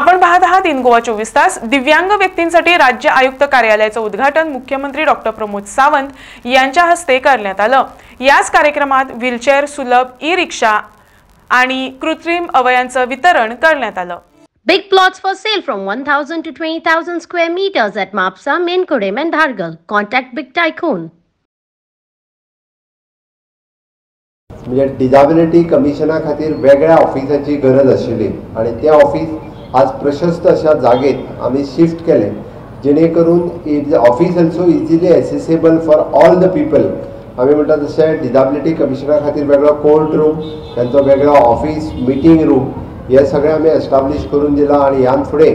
आपण पाहत आहात इन गोवा 24 तास। दिव्यांग व्यक्तींसाठी राज्य आयुक्त कार्यालयाचं उद्घाटन मुख्यमंत्री डॉक्टर प्रमोद सावंत यांच्या हस्ते करण्यात आलं। याच कार्यक्रमात व्हीलचेअर सुलभ ई-रिक्षा आणि कृत्रिम अवयवांचं वितरण करण्यात आलं। Big plots for sale from 1,000 to 20,000 square meters at Mapsa, Menkodem and Dhargal. Contact Big Tycoon. म्हणजे डिसेबिलिटी कमिशना खातीर वेगळ्या ऑफिसाची गरज आशिल्ली आणि ते ऑफिस आज प्रशस्त अशा जागेत आम्ही शिफ्ट केले, जेणे करून it office also easily accessible for all the people. आम्ही म्हणतात तशें डिसेबिलिटी कमिशना खातीर वेगळो कोर्ट रूम, त्यांचो वेगळो ऑफिस, मिटींग रूम हे सगळें आमी एस्टाब्लिश करून दिला आणि ह्यान फुडें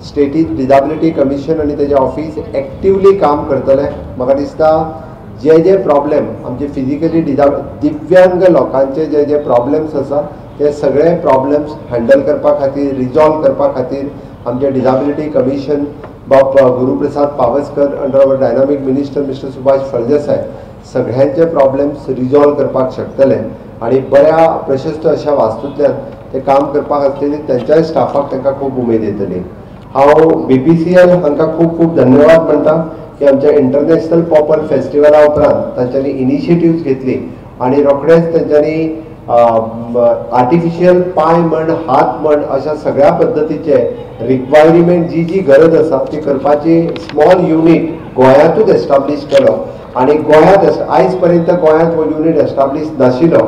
स्टेटीज डिसेबिलिटी कमिशन आणि तेजे ऑफिस एक्टिवली काम करतले। म्हाका दिसता जे प्रॉब्लेम आमचे फिजिकली दिव्यांग लोकांचे जे प्रॉब्लेम्स आसा ते सगळे प्रॉब्लेम्स हँडल करपा खातीर, रिजॉल्व करपा खातीर आमचे disability commission Guruprasad Pawaskar under our dynamic minister mister Subhash Phaldesai सगळ्यांचे प्रॉब्लेम्स रिजॉल्व करपाक शकतले आणि बऱ्या प्रशस्त अशा वास्तूंतल्यान ते काम करपाक आसतली। त्यांच्याय स्टाफाक तांकां खूब उमेद येतली। हांव BPCL हांकां खूब खूब धन्यवाद म्हणटा की आमच्या इंटरनॅशनल पॉपर फेस्टिवला उपरांत तांच्यांनी इनिशिएटिव्स घेतली आणि रोखडेच तांच्यांनी आर्टिफिशियल पाय म्हण हात म्हण अशा सगळ्या पद्धतीचे रिक्वायरमेंट जी गरज आसा ती करपाची स्मॉल युनिट गोंयांतूच एस्टाब्लिश केलो आणि गोंयांत आयज पर्यंत गोंयांत हो युनिट एस्टाब्लिश नाशिल्लो।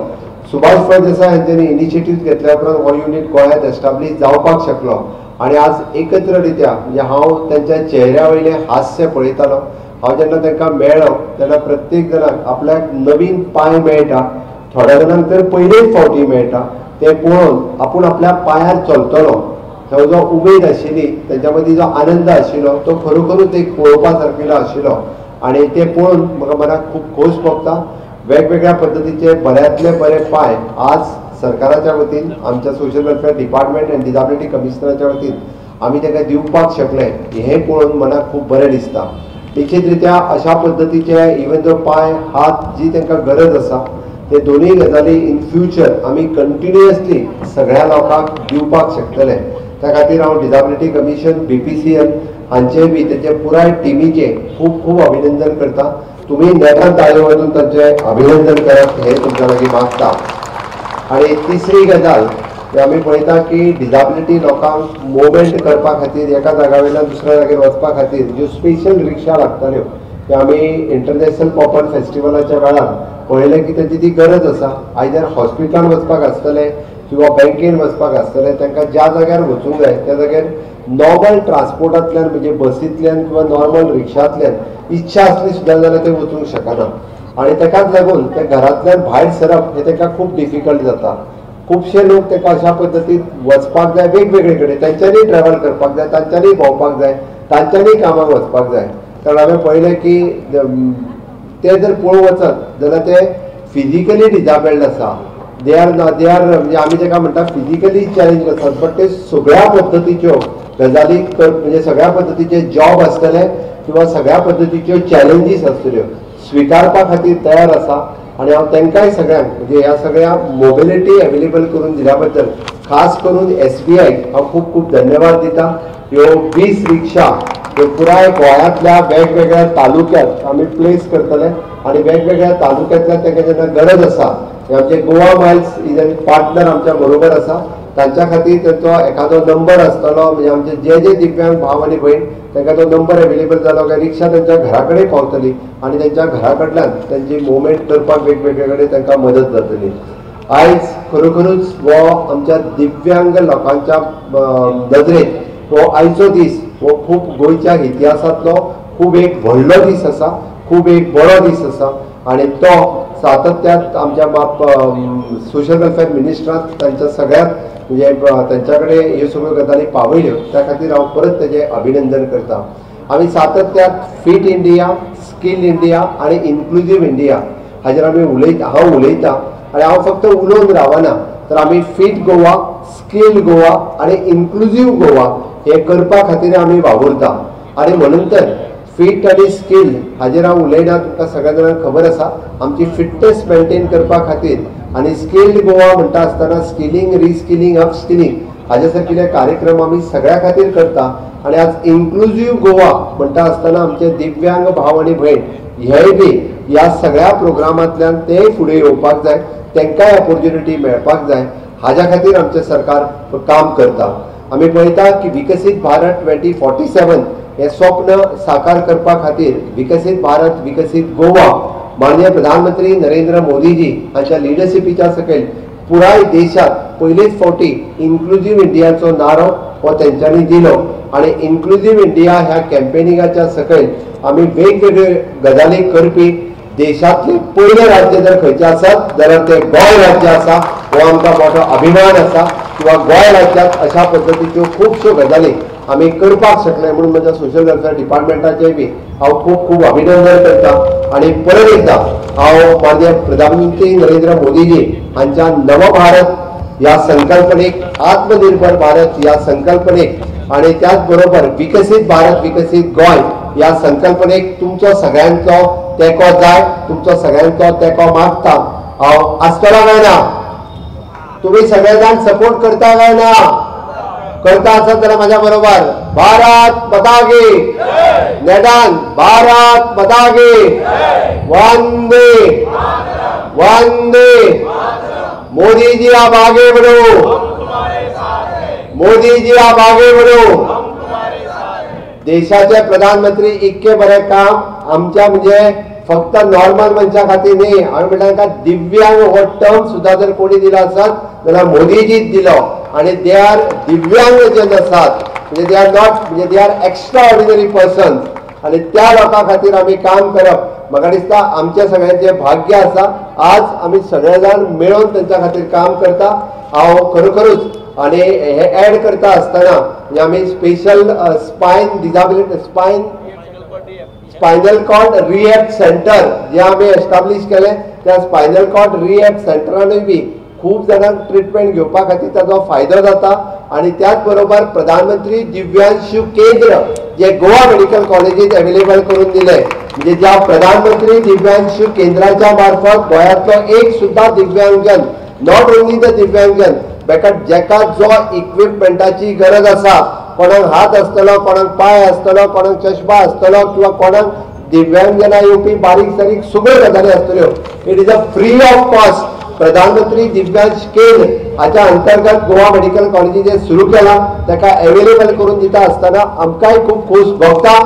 सुभाष फळदेसाय हांच्यांनी इनिशिएटिव्स घेतल्या उपरांत हो युनिट गोंयांत एस्टाब्लिश जावपाक शकलो आणि आज एकत्र रित्या म्हणजे हांव त्यांच्या चेहऱ्या वयलें हास्य पळयतालो। हांव जेन्ना तांकां मेळ्ळो तेन्ना प्रत्येक जणाक आपल्याक नवीन पांय मेळटा, थोड्या जाणांक तर पयलेच फावटी मेळटा, ते पळोवन आपूण आपल्या पांयार चलतलो हो जो उमेद आशिल्ली तेंच्या मदीं जो आनंद आशिल्लो तो खरोखरूच एक पळोवपा सारकेलो आशिल्लो आणि ते पळोवन म्हाका मनाक खूब खोस भोगता। वेगवेगळ्या पद्धतीचे बऱ्यांतले बरे पाय आज सरकाराच्या वतीन आमच्या social welfare department and disability कमिशनराच्या वतीन आमी ताका दिवपाक शकले हे पळोवन मनाक खूब बरें दिसता। निश्चित रित्या अशा पद्धतीचे इवन जो पाय हात जी तांकां गरज आसा ते दोनूय गजाली इन फ्युचर आमी कंटिन्युअसली सगळ्या लोकांक दिवपाक शकतले। त्या खातीर हांव डिसेबिलिटी कमिशन BPCL हांचे बी तेचे पुराय टिमीचे खूब खूब अभिनंदन करता। तुम्ही नेटान ताळयो वाजून तांचे अभिनंदन करात हे तुमच्या लागीं मागता। आणि तिसरी गजाल आमी पळयता की डिसेबिलिटी लोकांक मुवमेंट करपा खातीर एका जागा वयल्यान दुसऱ्या जाग्यार वचपा खातीर ज्यो स्पेशल रिक्षा लागताल्यो त्यो आमी इंटरनॅशनल पॉपर फेस्टिवलाच्या वेळार पळयलें की तांची ती गरज आसा। आयदर हॉस्पिटलान वचपाक आसतले किंवा बँकेन वचपाक आसतले, तांकां ज्या जाग्यार वचूंक जाय त्या जाग्यार नॉर्मल ट्रान्सपोर्टांतल्यान म्हणजे बसींतल्यान किंवा नॉर्मल रिक्षांतल्यान इच्छा असली सुद्दां जाल्यार ते वचूंक शकना आणि ताकाच लागून ते घरांतल्यान भायर सरप हे तांकां खूब डिफिकल्ट जाता। खुबशे लोक ताका अशा पद्दतीन वचपाक जाय, वेगवेगळे कडेन तांच्यांनी ट्रॅव्हल करपाक जाय, तांच्यांनी भोंवपाक जाय, तांच्यांनी कामाक वचपाक जाय। कारण हांवें पळयलें की ते जर पळोवंक वचत जाल्यार ते फिजिकली डिसेबल्ड आसा, दे आर म्हणजे आमी ताका म्हणटा फिजिकली चॅलेंज आसात, बट ते सगळ्या पद्दतीच्यो गजाली म्हणजे सगळ्या पद्दतीचे जॉब आसतले किंवा सगळ्या पद्दतीच्यो चॅलेंजीस आसतल्यो स्विकारपा खातीर तयार आसा आणि हांव तांकांय सगळ्यांक म्हणजे ह्या सगळ्या मोबिलिटी अवेलेबल करून दिल्या बद्दल खास करून SBI हांव खूब खूब धन्यवाद दिता। ह्यो 20 रिक्षा ह्यो पुराय गोंयांतल्या वेगवेगळ्या तालुक्यांत आमी प्लेस करतले आणि वेगवेगळ्या तालुक्यांतल्या तांकां जेन्ना गरज आसा आमचे गोवा मायल्स इज पार्टनर आमच्या बरोबर आसा, तांच्या खातीर तांचो एखादो नंबर आसतलो म्हणजे आमचे जे दिव्यांग भाव आनी भयण तांकां तो नंबर अवेलेबल जालो काय रिक्षा तांच्या घरा कडेन पावतली आणि त्यांच्या घरा कडल्यान तांची मुवमेंट करपाक वेगवेगळे कडेन तांकां मदत जातली। आयज खरोखरूच हो आमच्या दिव्यांग लोकांच्या नदरेत हो आयचो दीस हो खूब गोंयच्या इतिहासांतलो खूब एक व्हडलो दीस आसा, खूब एक बरो दीस आसा आणि तो सातत्यात आमच्या सोशल वेलफेअर मिनिस्टरान तांच्या सगळ्यात म्हणजे तांच्या कडेन ह्यो सगळ्यो गजाली पावयल्यो त्या खातीर हांव परत तेजें अभिनंदन करता। आमी सातत्यात फिट इंडिया, स्किल इंडिया आणि इन्क्लुझिव्ह इंडिया हाजेर आमी हांव उलयतां आणि हांव फक्त उलोवन रावना, तर आमी फिट गोवा, स्किल गोवा आणि इन्क्लुझिव्ह गोवा हे करपा खातीर आमी वावुरता आणि म्हणून तर फिट आणि स्किल हाजेर हांव उलयना। तुमकां सगळ्या जाणांक खबर आसा आमची फिटनेस मेंटेन करपा खातीर आणि स्किल्ड गोवा म्हणटा आसतना स्किलिंग, रिस्किलिंग, अपस्किलिंग हाजे सारकिले कार्यक्रम आमी सगळ्या खातीर करता आणि आज इन्क्लुझिव्ह गोवा म्हणटा आसतना आमचे दिव्यांग भाव आणि भयण हेय बी ह्या सगळ्या प्रोग्रामांतल्यान ते फुडें येवपाक जाय, तांकांय ऑपॉर्च्युनिटी मेळपाक जाय, हाज्या खातीर आमचे सरकार काम करता। आमी पळयता की विकसीत भारत 2047 हे स्वप्न साकार करपा खातीर विकसीत भारत विकसीत गोवा माननीय प्रधानमंत्री नरेंद्र मोदीजी हांच्या लिडरशिपीच्या सकयल पुराय देशात पयलीच फावटी इन्क्लुझिव्ह इंडियाचो नारो हो तेंच्यांनी दिलो आणि इन्क्लुझिव्ह इंडिया ह्या कॅम्पेनिंगाच्या सकयल आमी वेगवेगळे गजाली करपी देशातले पयले राज्य जर खंयचे आसत जाल्यार ते गोंय राज्य आसा। हो आमकां मोठो अभिमान आसा किंवा गोंय राज्यांत अशा पद्दतीच्यो खुबश्यो गजाली आमी करपाक शकले म्हणून म्हज्या सोशल वेलफेअर डिपार्टमेंटाचेय बी हांव खूब खूब अभिनंदन करता। आणि परत एकदा हांव माननीय प्रधानमंत्री नरेंद्र मोदीजी हांच्या नव भारत ह्या संकल्पनेक, आत्मनिर्भर भारत ह्या संकल्पनेक आणि त्याच बरोबर विकसीत भारत विकसीत गोंय ह्या संकल्पनेक तुमचो सगळ्यांचो तेको जाय, तुमचो सगळ्यांचो तेको मागता। हांव आसतलो काय ना? तुम्ही सगळे जाण सपोर्ट करता काय ना? करता आसत जाल्यार म्हाज्या बरोबर भारत माता की नेटान भारत माता की वंदे वंदे मोदी जी आप आगे बढ़ो, मोदी जी आप आगे बढ़ो। देशाचे प्रधानमंत्री इतके बरे काम आमच्या म्हणजे फक्त नॉर्मल मनशा खातीर न्ही, हांवें म्हटल्यार दिव्यांग हो टर्म सुद्धा जर कोणी दिला आसत जाल्यार मोदीजीच दिलो आणि दे आर दिव्यांग जे आसात म्हणजे दे आर नॉट म्हणजे they are extra ordinary persons आणि त्या लोकां खातीर आमी काम करप म्हाका दिसता आमच्या सगळ्यांचे भाग्य आसा। आज आमी सगळे जाण मेळून तांच्या खातीर काम करता। हांव खरोखरूच आणि हे ऍड करता आसतना म्हणजे आमी स्पेशल स्पायन disability spinal cord rehab centre जे आमी एस्टाब्लिश केले त्या स्पायनल कॉर्ड रिहॅब सेंटरानूय बी खूब जाणांक ट्रिटमेंट घेवपा खातीर ताजो फायदो जाता आणि त्याच बरोबर प्रधानमंत्री दिव्यांशू केंद्र जे गोवा मेडिकल कॉलेजीत अवेलेबल करून दिले म्हणजे ज्या प्रधानमंत्री दिव्यांशू केंद्राच्या मार्फत गोंयांतलो एक सुद्धा दिव्यांगजन नॉट ओन्ली द दिव्यांगजन बेकाट जेका जो इक्विपमेंटाची गरज आसा, कोणाक हात आसतलो, कोणाक पाय आसतलो, कोणाक चश्मा आसतलो किंवा कोणाक दिव्यांगजना येवपी बारीक सारीक सगळ्यो गजाली आसतल्यो, it is a free of cost प्रधानमंत्री दिव्यांश केंद्र हाच्या अंतर्गत गोवा मेडिकल कॉलेजी जे सुरू केला ताका अवेलेबल करून दिता आसतना आमकांय खूब खोस भोगता।